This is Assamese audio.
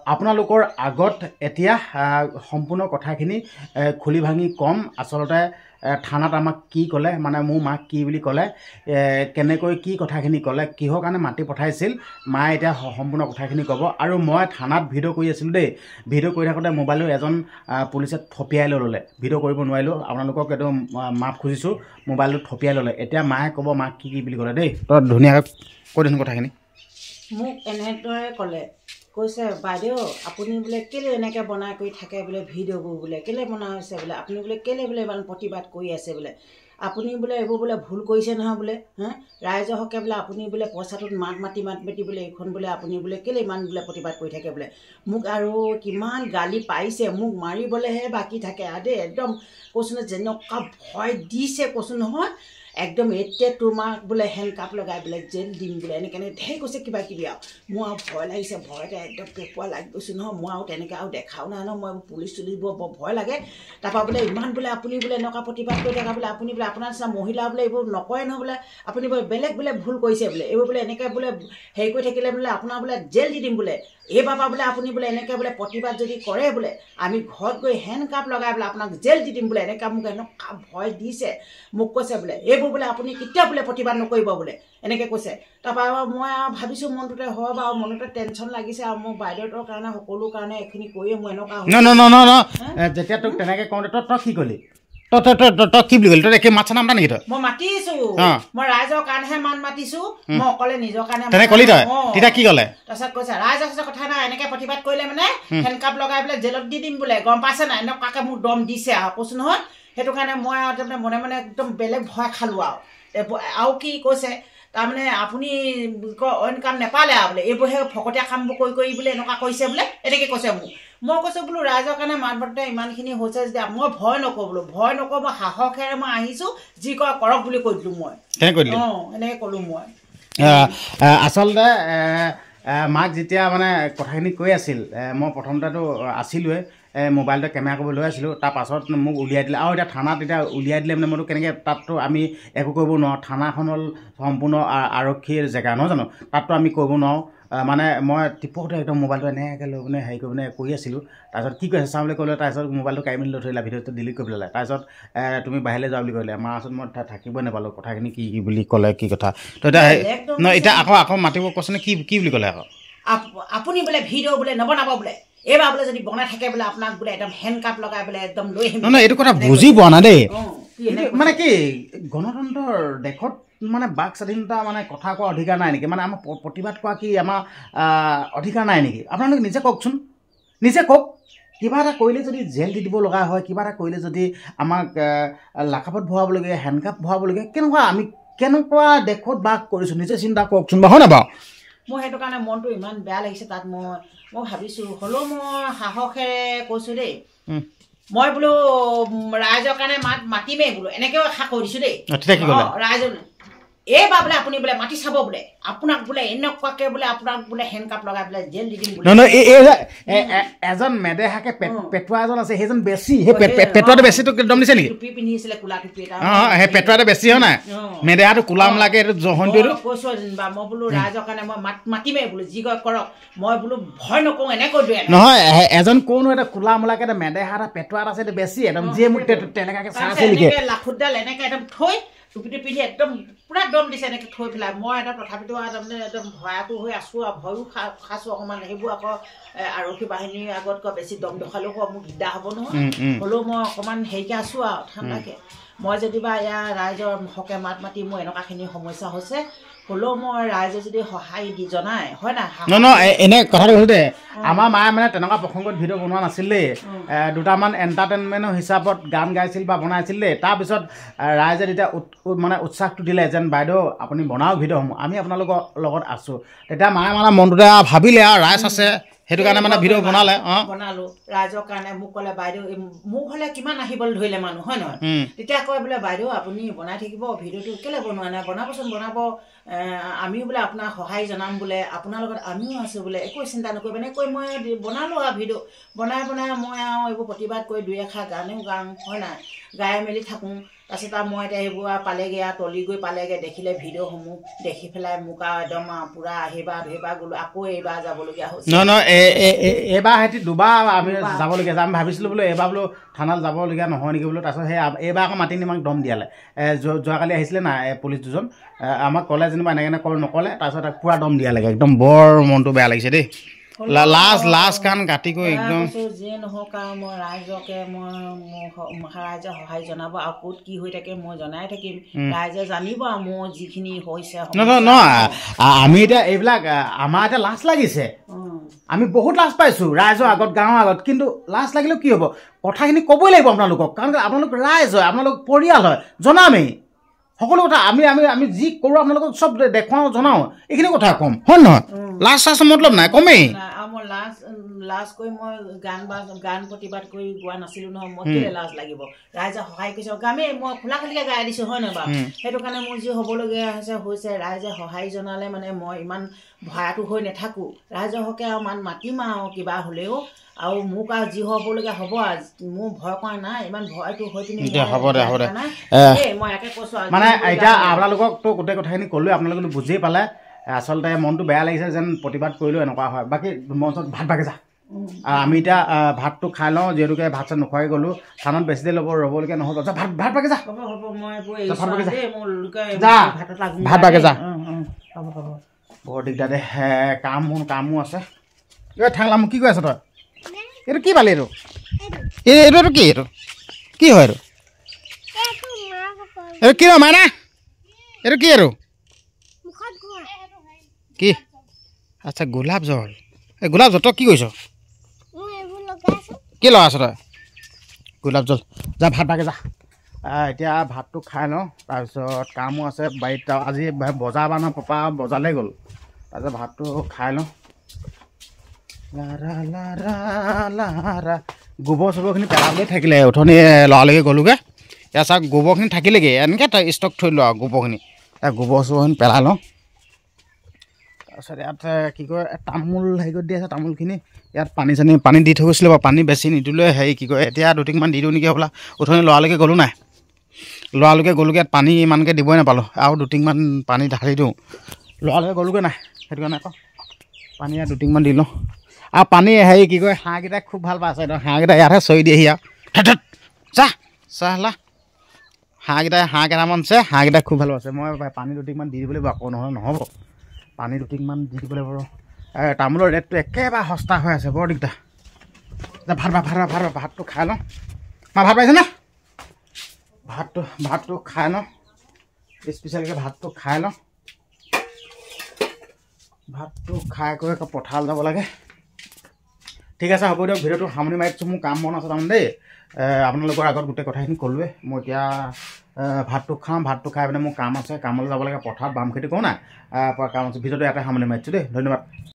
আপোনালোকৰ আগত এতিয়া সম্পূৰ্ণ কথাখিনি খুলি ভাঙি কম আচলতে থানাত আমাক কি ক'লে মানে মোৰ মাক কি বুলি ক'লে কেনেকৈ কি কথাখিনি ক'লে কিহৰ কাৰণে মাতি পঠাইছিল মায়ে এতিয়া সম্পূৰ্ণ কথাখিনি ক'ব আৰু মই থানাত ভিডিঅ' কৰি আছিলোঁ দেই ভিডিঅ' কৰি থাকোঁতে মোবাইলটো এজন পুলিচে থপিয়াই ল'লে ভিডিঅ' কৰিব নোৱাৰিলোঁ আপোনালোকক এইটো মাফ খুজিছোঁ মোবাইলটো থপিয়াই ল'লে এতিয়া মায়ে ক'ব মাক কি বুলি ক'লে দেই তই ধুনীয়াকৈ কৈ দিছোঁ কথাখিনি মোক এনেদৰে ক'লে কৈছে বাইদেউ আপুনি বোলে কেলে এনেকৈ বনাই কৰি থাকে বোলে ভিডিঅ'বোৰ বোলে কেলে বনাই হৈছে বোলে আপুনি বোলে কেলে বোলে ইমান প্ৰতিবাদ কৰি আছে বোলে আপুনি বোলে এইবোৰ বোলে ভুল কৰিছে নহয় বোলে ৰাইজৰ হকে বোলে আপুনি বোলে পইচাটোত মাত মাতি বোলে এইখন বোলে আপুনি বোলে কেলে ইমান বোলে প্ৰতিবাদ কৰি থাকে বোলে মোক আৰু কিমান গালি পাৰিছে মোক মাৰিবলৈহে বাকী থাকে দেই একদম কৈছোঁ নহয় যেনেকুৱা ভয় দিছে কৈছোঁ নহয় একদম এতিয়া তোমাক বোলে হেণ্ডকাপ লগাই বোলে জেল দিম বোলে এনেকৈ ঢেৰ কৈছে কিবা কিবি আৰু মোৰ আৰু ভয় লাগিছে ভয়তে একদম পেপুৱা লাগি গৈছোঁ নহয় মই আৰু তেনেকৈ আৰু দেখাও নাই নহয় মই পুলিচ চুলিচবোৰ বৰ ভয় লাগে তাৰপৰা বোলে ইমান বোলে আপুনি বোলে এনেকুৱা প্ৰতিবাদ কৰি থকা বোলে আপুনি বোলে আপোনাৰ নিচিনা মহিলা বোলে এইবোৰ নকৰে নহয় বোলে আপুনি বোলে বেলেগ বোলে ভুল কৰিছে বোলে এইবোৰ বোলে এনেকৈ বোলে হেৰি কৰি থাকিলে বোলে আপোনাৰ বোলে জেল দি দিম বোলে এইবাৰ বোলে আপুনি বোলে এনেকৈ বোলে প্ৰতিবাদ যদি কৰে বোলে আমি ঘৰত গৈ হেণ্ডকাপ লগাই বোলে আপোনাক জেল দি দিম বোলে এনেকৈ মোক এনেকুৱা ভয় দিছে মোক কৈছে বোলে এইবোৰ বোলে আপুনি কেতিয়াও বোলে প্ৰতিবাদ নকৰিব বোলে এনেকৈ কৈছে তাৰপৰা মই আৰু ভাবিছোঁ মনটোতে হয় বাৰু মনতে টেনশ্যন লাগিছে আৰু মোৰ বাইদেউহঁতৰ কাৰণে সকলো কাৰণে এইখিনি কৰিয়ে মই এনেকুৱা যেতিয়া তোক তেনেকৈ কওঁতে তই কি ক'লি তই কি বুলি ক'লি তই একে মাত চানা নেকি তই মই মাতিছোঁ মই ৰাইজৰ কাৰণেহে মাত মাতিছোঁ মই অকলে নিজৰ কাৰণে তেনে ক'লি তই তেতিয়া কি ক'লে তাৰপিছত কৈছে ৰাইজৰ আছে কথা নাই এনেকৈ প্ৰতিবাদ কৰিলে মানে হেণ্ডকাপ লগাই পেলাই জেলত দি দিম বোলে গম পাইছে নাই এনেকুৱাকৈ মোক দম দিছে আৰু কৈছোঁ নহয় সেইটো কাৰণে মই আৰু তাৰমানে মনে মনে একদম বেলেগ ভয় খালোঁ আৰু কি কৈছে তাৰমানে আপুনি অইন কাম নাপালে আৰু বোলে এইবোৰহে ফকতীয়া কামবোৰ কৰি বোলে এনেকুৱা কৰিছে বোলে এনেকৈ কৈছে মোক মই কৈছোঁ বোলো ৰাইজৰ কাৰণে মাত মাতোতে ইমানখিনি হৈছে যেতিয়া মই ভয় নকৰোঁ বোলো ভয় নকৰোঁ মই সাহসেৰে মই আহিছোঁ যি কয় কৰক বুলি কৈ দিলোঁ মই এনেকৈ ক'লোঁ মই আচলতে মাক যেতিয়া মানে কথাখিনি কৈ আছিল মই প্ৰথমতেতো আছিলোঁৱে মোবাইলটো কেমেৰা কৰিব লৈ আছিলোঁ তাৰ পাছত মোক উলিয়াই দিলে আৰু এতিয়া থানাত এতিয়া উলিয়াই দিলে মানে মইতো কেনেকৈ তাততো আমি একো কৰিব নোৱাৰোঁ থানাখন হ'ল সম্পূৰ্ণ আৰক্ষীৰ জেগা নহয় জানো তাততো আমি কৰিব নোৱাৰোঁ মানে মই টিপতে একদম মোবাইলটো এনেকৈ লৈ পিনে হেৰি কৰি পিনে কৰি আছিলোঁ তাৰপিছত কি কৈছে চাওঁ বুলি ক'লে তাৰপিছত মোবাইলটো কাঢ়ি মেলি লৈ থৈ দিলে ভিডিঅ'টো ডিলিট কৰি পেলালে তাৰপিছত তুমি বাহিৰলৈ যোৱা বুলি ক'লে মাৰ ওচৰত মই থাকিবই নাপালোঁ কথাখিনি কি বুলি ক'লে কি কথা তো এতিয়া এতিয়া আকৌ মাতিব কৈছেনে কি বুলি ক'লে আকৌ আপুনি বোলে ভিডিঅ' বোলে নবনাব বোলে এইবাৰ বোলে যদি বনাই থাকে বোলে আপোনাক বোলে একদম হেণ্ডকাপ লগাই বোলে একদম লৈ আহিম নহয় এইটো কথা বুজি পোৱা নাই দেই মানে কি গণতন্ত্ৰৰ দেশত মানে বাক স্বাধীনতা মানে কথা কোৱা অধিকাৰ নাই নেকি মানে আমাৰ প্ৰতিবাদ কৰা কি আমাৰ অধিকাৰ নাই নেকি আপোনালোকে নিজে কওকচোন নিজে কওক কিবা এটা কৰিলে যদি জেল দি দিব লগা হয় কিবা এটা কৰিলে যদি আমাক লাকাপত ভৰাবলগীয়া হেণ্ডকাপ ভৰাবলগীয়া কেনেকুৱা দেশত বাস কৰিছোঁ নিজে চিন্তা কৰকচোন বা হয় নাই বাৰু মোৰ সেইটো কাৰণে মনটো ইমান বেয়া লাগিছে তাত মই ভাবিছোঁ হ'লেও মই সাহসেৰে কৈছোঁ দেই মই বোলো ৰাইজৰ কাৰণে মাতিমেই বোলো এনেকৈও আশা কৰিছোঁ দেই ৰাইজৰ এইবাৰ বোলে আপুনি বোলে মাতি চাব বোলে আপোনাক বোলে এনেকুৱাকৈ বোলে আপোনাক বোলে হেণ্ডকাপ লগাই বোলে জেল দি দিম বোলে এজন মেদেহাকে পেটুৱা এজন আছে সেইজন বেছি সেই পেটুৱাটো বেছিটো দম দিছে নেকি টুপি পিন্ধিছিলে কোলা টুপি এটা সেই পেটুৱাটো বেছি হয় নাই মেদেহাটো কোলাম লাগে এইটো জহন্তিটো কৈছোঁ যেনিবা মই বোলো ৰাইজৰ কাৰণে মই মাতিমেই বোলো যি কয় কৰক মই বোলো ভয় নকৰোঁ এনেকৈ দিয়ে নহয় এজন কোনো এটা কোলা মোলাকে এটা মেদেহা এটা পেটুৱা এটা আছে বেছি একদম যিয়ে মোক তেনেকুৱাকৈ চাই আছে লাখুটডাল এনেকৈ একদম থৈ টুপিটো পিন্ধি একদম পুৰা দম দিছে এনেকৈ থৈ পেলাই মই এটা তথাপিতো তাৰমানে একদম ভয়াটো হৈ আছোঁ আৰু ভয়ো খাইছোঁ অকণমান সেইবোৰ আকৌ আৰক্ষী বাহিনীৰ আগতকৈ বেছি দম দেখালেও মোক দিগদাৰ হ'ব নহয় হ'লেও মই অকণমান হেৰিকৈ আছোঁ আৰু ঠাণ্ডাকৈ মই যদিবা ইয়াৰ ৰাইজৰ হকে মাত মাতি মোৰ এনেকুৱাখিনি সমস্যা হৈছে হ'লেও মই ৰাইজে যদি সহায় দি জনাই হয় নাই এনে কথাটো হ'ল দে আমাৰ মায়ে মানে তেনেকুৱা প্ৰসংগত ভিডিঅ' বনোৱা নাছিল দেই দুটামান এণ্টাৰটেইনমেণ্টৰ হিচাপত গান গাইছিল বা বনাইছিল দেই তাৰপিছত ৰাইজে তেতিয়া মানে উৎসাহটো দিলে যেন বাইদেউ আপুনি বনাওক ভিডিঅ'সমূহ আমি আপোনালোকৰ লগত আছোঁ তেতিয়া মায়ে মানে মনটোতে ভাবিলে আৰু ৰাইজ আছে সেইটো কাৰণে মানে ভিডিঅ' বনালোঁ ৰাইজৰ কাৰণে মোক ক'লে বাইদেউ মোক হ'লে কিমান আহিবলৈ ধৰিলে মানুহ হয় নহয় তেতিয়া কয় বোলে বাইদেউ আপুনি বনাই থাকিব ভিডিঅ'টো কেলৈ বনোৱা নাই বনাবচোন বনাব আমিও বোলে আপোনাক সহায় জনাম বোলে আপোনাৰ লগত আমিও আছোঁ বোলে একো চিন্তা নকৰিব এনেকৈ মই বনালোঁ আৰু ভিডিঅ' বনাই মই আৰু এইবোৰ প্ৰতিবাদ কৰি দুই এষাৰ গানেও গাওঁ হয় নাই গাই মেলি থাকোঁ। তাৰপিছত আৰু মই এতিয়া সেইবোৰ আৰু পালেগৈ আৰু তলি গৈ পালেগৈ দেখিলে ভিডিঅ'সমূহ দেখি পেলাই মোক আৰু একদম পুৰা সেইবাৰ গ'লোঁ আকৌ এইবাৰ যাবলগীয়া হৈছে। নহয় এইবাৰ সিহঁতি দুবাৰ আমি যাবলগীয়া আছে। আমি ভাবিছিলোঁ বোলো এইবাৰ বোলো থানাত যাবলগীয়া নহয় নেকি বোলো। তাৰপিছত সেই এইবাৰ আকৌ মাতি নি আমাক দম দিয়ালে। যোৱাকালি আহিছিলে না পুলিচ দুজন, আমাক ক'লে যেনিবা এনেকৈ নক'লে। তাৰপিছত পূৰা দম দিয়ালেগৈ। একদম বৰ মনটো বেয়া লাগিছে দেই। লাজ কাণ কাটি গৈ একদম যিয়ে নহওক আৰু মই ৰাইজকে ৰাইজে সহায় জনাব আৰু ক'ত কি হৈ থাকে মই জনাই থাকিম। ৰাইজে জানিব আৰু মোৰ যিখিনি হৈছে। নহয় আমি এতিয়া এইবিলাক আমাৰ এতিয়া লাজ লাগিছে। আমি বহুত লাজ পাইছোঁ ৰাইজৰ আগত, গাঁৱৰ আগত। কিন্তু লাজ লাগিলেও কি হ'ব, কথাখিনি ক'বই লাগিব আপোনালোকক। কাৰণ আপোনালোক ৰাইজ হয়, আপোনালোক পৰিয়াল হয়, জনামেই সকলো কথা। আমি যি কৰোঁ আপোনালোকক চব দেখুৱাওঁ, জনাওঁ। এইখিনি কথা ক'ম, হয় নহয়? লাজ চাজ মতলব নাই, কমেই। আৰু মই লাজ কৰি মই গান প্ৰতিবাদ কৰি গোৱা নাছিলোঁ নহয়। মই কেলৈ লাজ লাগিব? ৰাইজে সহায় কৰিছে, গামেই মই খোলা খুলিকৈ গাই দিছোঁ, হয় নহয় বাৰু? সেইটো কাৰণে মোৰ যি হ'বলগীয়া হৈছে ৰাইজে সহায় জনালে মানে মই ইমান ভয়াটো হৈ নাথাকোঁ। ৰাইজৰ হকে আৰু মাতিম আৰু কিবা হ'লেও। আৰু মোক আৰু যি হ'বলগীয়া হ'ব আৰু মোৰ ভয় কৰা নাই। ইমান ভয়টো হৈ পিনি হ'ব দে মই একে কৈছোঁ মানে এতিয়া আপোনালোককতো গোটেই কথাখিনি ক'লোৱে, আপোনালোকে বুজিয়ে পালে। আচলতে মনটো বেয়া লাগিছে যেন প্ৰতিবাদ কৰিলেও এনেকুৱা হয়। বাকী মঞ্চত ভাত বাগে যা। আমি এতিয়া ভাতটো খাই লওঁ, যিহেতুকে ভাত চাত নোখোৱাই গ'লোঁ। থানাত বেছি দেৰি ৰ'বলগীয়া নহ'ব। যা ভাত বাগে যা। ভাত বাগে যা। বৰ দিগদাৰ দে, কামো আছে। ঠাংলা মোক কি কৈ আছ তই? এইটো কি পালি? এইটো কি? কি হয় এইটো কি মাইনা? এইটো কি? কি? আচ্ছা, গোলাপ জল। এই গোলাপ জল তই কি কৰিছ? কি লগাইছ তই? গোলাপ জল। যা ভাত বাগে যা। এতিয়া ভাতটো খাই লওঁ, তাৰপিছত কামো আছে বাৰীত। আজি বজাৰ বা নহয়, পাপা বজাৰলৈ গ'ল। তাৰপিছত ভাতটো খাই লওঁ। গোবৰ চোবৰখিনি পেলাবলৈ থাকিলে, অথনি লৰালৈকে গ'লোগৈ। ইয়াত চাওক গোবৰখিনি থাকিলেগৈ, এনেকৈ ষ্টক থৈ দিলোঁ আৰু গোবৰখিনি। গোবৰ চোবৰখিনি পেলাই লওঁ। তাৰপিছত ইয়াত কি কয়, তামোল হেৰি কৰি দি আছে। তামোলখিনি ইয়াত পানী দি থৈ গৈছিলোঁ বাৰু। পানী বেছি নিদিলে হেৰি কি কয়, এতিয়া 2-3মান দি দিওঁ নেকি হ'বলা। অথনি লৰালৈকে গ'লোঁ নাই, লৰালৈকে গ'লোগৈ। ইয়াত পানী ইমানকৈ দিবই নাপালোঁ। আৰু 2-3মান পানী ঢালি দিওঁ। লৰালৈকে গ'লোগৈ নাই, সেইটো কাৰণে আকৌ পানী ইয়াত 2-3মান দি লওঁ। আৰু পানী হেৰি কি কয়, হাঁহকেইটাই খুব ভাল পাইছে। হাঁহকেইটা ইয়াতহে চৰি দিয়েহি আৰু হাঁহ কেইটামান আছে, হাঁহকেইটাই খুব ভাল পাইছে। মই পানী 2-3মান দি দিব লাগিব আকৌ, নহ'লে নহ'ব। পানী 2-3মান দি দিব লাগিব। তামোলৰ ৰেটটো একেবাৰে সস্তা হৈ আছে, বৰ দিগদাৰ। ভাতটো খাই লওঁ। ভাত পাইছেনে? ভাতটো খাই লওঁ, স্পেচিয়েলকৈ ভাতটো খাই লওঁ। ভাতটো খাই কৰি আকৌ পথাৰলৈ যাব লাগে। ঠিক আছে, হ'ব দিয়ক। ভিডিঅ'টো সামৰি মাৰিছোঁ। মোৰ কাম বন আছে তাৰমানে দেই। আপোনালোকৰ আগত গোটেই কথাখিনি ক'লোৱে। মই এতিয়া ভাতটো খাওঁ, ভাতটো খাই পিনে মোৰ কাম আছে, কামলৈ যাব লাগে। পথাৰত বাম খেতি কৰোঁ নাই, কাম আছে। ভিডিঅ'টো ইয়াতে সামৰি মাৰিছোঁ দেই। ধন্যবাদ।